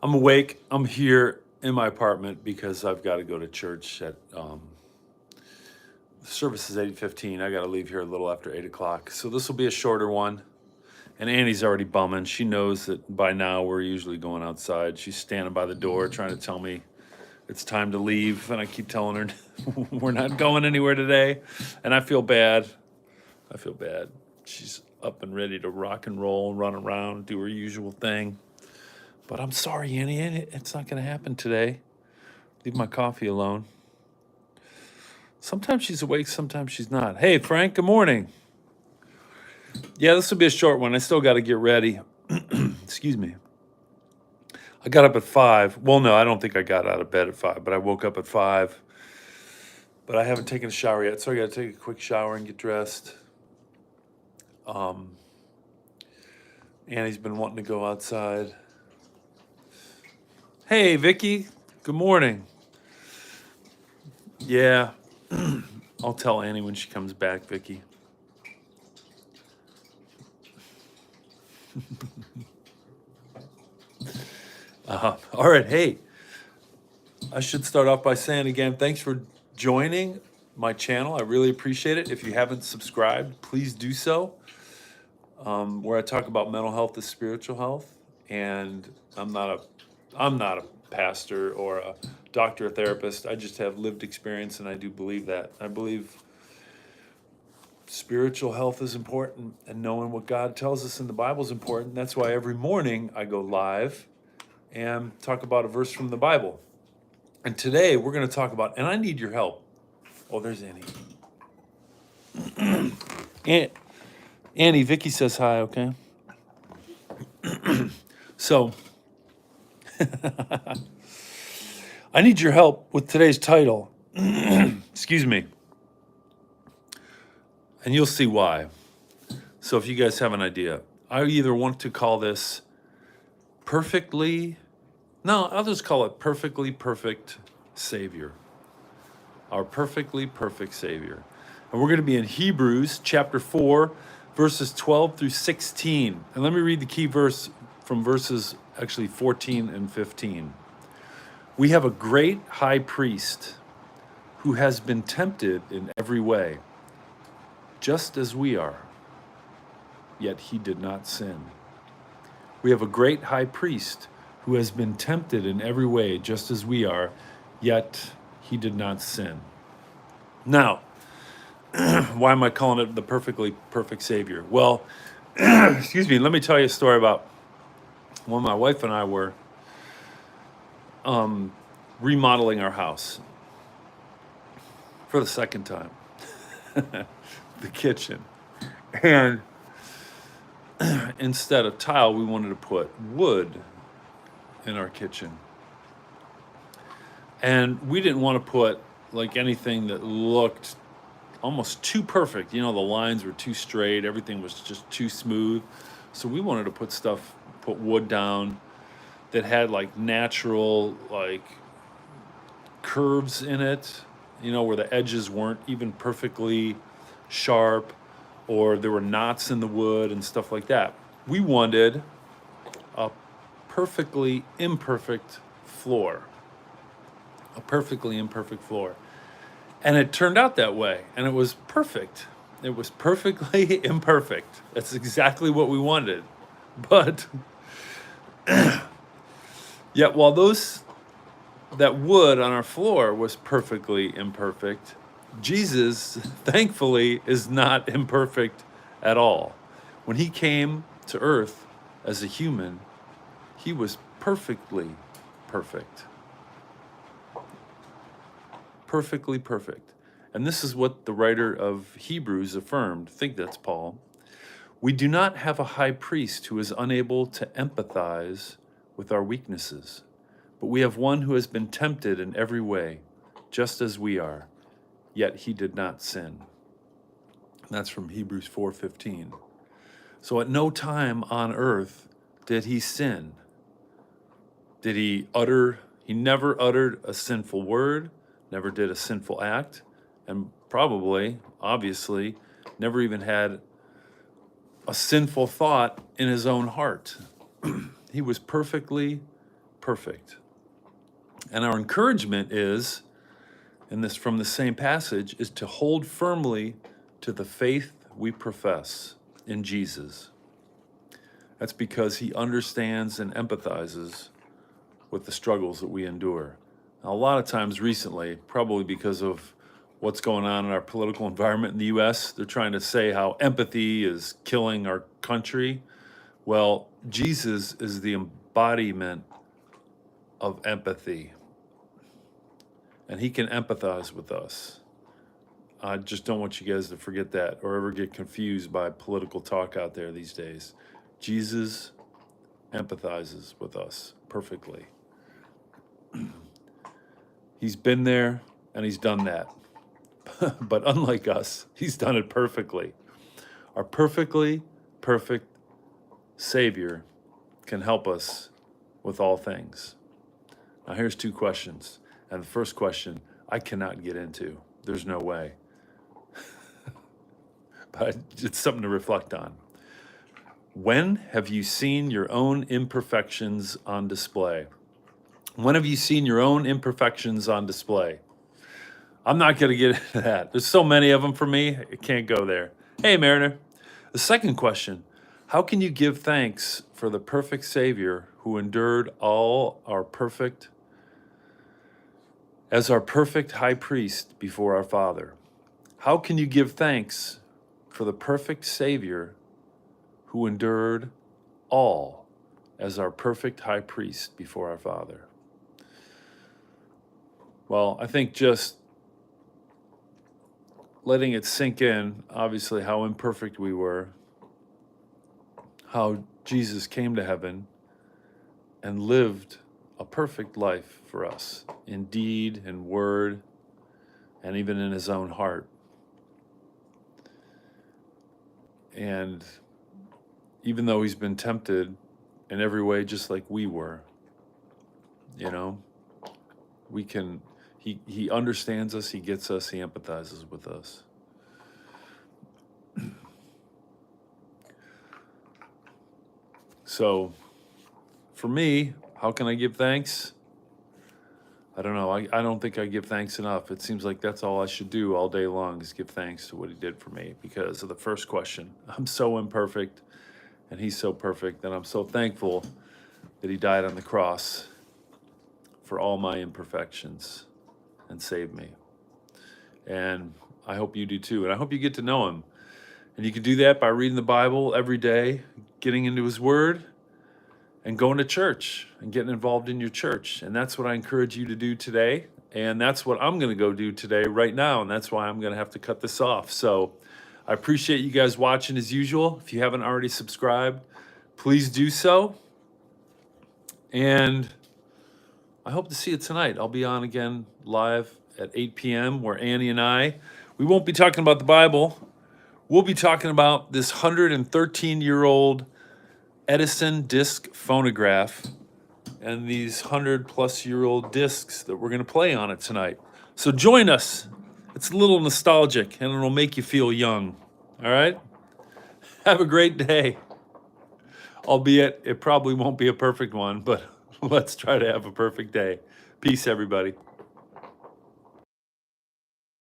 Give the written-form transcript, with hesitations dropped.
I'm awake. I'm here in my apartment because I've got to go to church at service is 8:15. I got to leave here a little after 8 o'clock. So this will be a shorter one. And Annie's already bumming. She knows that by now we're usually going outside. She's standing by the door trying to tell me it's time to leave, and I keep telling her we're not going anywhere today. And I feel bad. I feel bad. She's up and ready to rock and roll, run around, do her usual thing. But I'm sorry, Annie, it's not going to happen today. Leave my coffee alone. Sometimes she's awake, sometimes she's not. Hey, Frank, good morning. Yeah, this will be a short one. I still got to get ready. Excuse me. I got up at 5. Well, no, I don't think I got out of bed at 5, but I woke up at 5. But I haven't taken a shower yet, so I got to take a quick shower and get dressed. Annie's been wanting to go outside. Hey, Vicky, good morning. Yeah, I'll tell Annie when she comes back, Vicky. All right, hey, I should start off by saying again, thanks for joining my channel. I really appreciate it. If you haven't subscribed, please do so. Where I talk about mental health is spiritual health, and I'm not a pastor or a doctor or therapist. I just have lived experience, and I do believe that. I believe spiritual health is important, and knowing what God tells us in the Bible is important. That's why every morning I go live and talk about a verse from the Bible. And today we're going to talk about, and I need your help. Oh, there's Annie. Annie, Vicky says hi, okay? So, I need your help with today's title. Excuse me. And you'll see why. So if you guys have an idea, I either want to call this I'll just call it Perfectly Perfect Savior. Our perfectly perfect Savior. And we're going to be in Hebrews chapter 4, verses 12 through 16. And let me read the key verse from verses actually 14 and 15. We have a great high priest who has been tempted in every way, just as we are, yet he did not sin. We have a great high priest who has been tempted in every way, just as we are, yet he did not sin. Now, why am I calling it the perfectly perfect Savior? Well, excuse me, let me tell you a story about when my wife and I were remodeling our house for the second time, the kitchen. And instead of tile, we wanted to put wood in our kitchen. And we didn't want to put like anything that looked almost too perfect. You know, the lines were too straight, everything was just too smooth. So we wanted to put wood down that had like natural like curves in it, you know, where the edges weren't even perfectly sharp, or there were knots in the wood and stuff like that. We wanted a perfectly imperfect floor. A perfectly imperfect floor. And it turned out that way, and it was perfect. It was perfectly imperfect. That's exactly what we wanted. But yet while that wood on our floor was perfectly imperfect, Jesus, thankfully, is not imperfect at all. When he came to earth as a human, he was perfectly perfect. Perfectly perfect. And this is what the writer of Hebrews affirmed. I think that's Paul. We do not have a high priest who is unable to empathize with our weaknesses, but we have one who has been tempted in every way, just as we are, yet he did not sin. That's from Hebrews 4:15. So at no time on earth did he sin. He never uttered a sinful word, never did a sinful act, and probably, obviously, never even had a sinful thought in his own heart. He was perfectly perfect. And our encouragement is, in this from the same passage, is to hold firmly to the faith we profess in Jesus. That's because he understands and empathizes with the struggles that we endure. Now, a lot of times recently, probably because of what's going on in our political environment in the US, they're trying to say how empathy is killing our country. Well, Jesus is the embodiment of empathy, and he can empathize with us. I just don't want you guys to forget that or ever get confused by political talk out there these days. Jesus empathizes with us perfectly. He's been there and he's done that. But unlike us, he's done it perfectly. Our perfectly perfect Savior can help us with all things. Now, here's two questions. And the first question, I cannot get into. There's no way. But it's something to reflect on. When have you seen your own imperfections on display? When have you seen your own imperfections on display? I'm not going to get into that. There's so many of them for me, I can't go there. Hey, Mariner. The second question, how can you give thanks for the perfect Savior who endured all our perfect, as our perfect high priest before our Father? How can you give thanks for the perfect Savior who endured all as our perfect high priest before our Father? Well, I think just letting it sink in, obviously, how imperfect we were, how Jesus came to heaven and lived a perfect life for us in deed and word and even in his own heart. And even though he's been tempted in every way just like we were, we can, he understands us, he gets us, he empathizes with us. So for me, how can I give thanks? I don't know. I don't think I give thanks enough. It seems like that's all I should do all day long is give thanks to what he did for me because of the first question. I'm so imperfect and he's so perfect, and I'm so thankful that he died on the cross for all my imperfections and saved me. And I hope you do too. And I hope you get to know him. And you can do that by reading the Bible every day, getting into his word, and going to church and getting involved in your church. And that's what I encourage you to do today. And that's what I'm going to go do today right now. And that's why I'm going to have to cut this off. So I appreciate you guys watching as usual. If you haven't already subscribed, please do so. And I hope to see you tonight. I'll be on again live at 8 p.m. where Annie and we won't be talking about the Bible. We'll be talking about this 113-year-old Edison disc phonograph and these 100-plus-year-old discs that we're going to play on it tonight. So join us. It's a little nostalgic, and it'll make you feel young. All right? Have a great day. Albeit, it probably won't be a perfect one, but let's try to have a perfect day. Peace, everybody.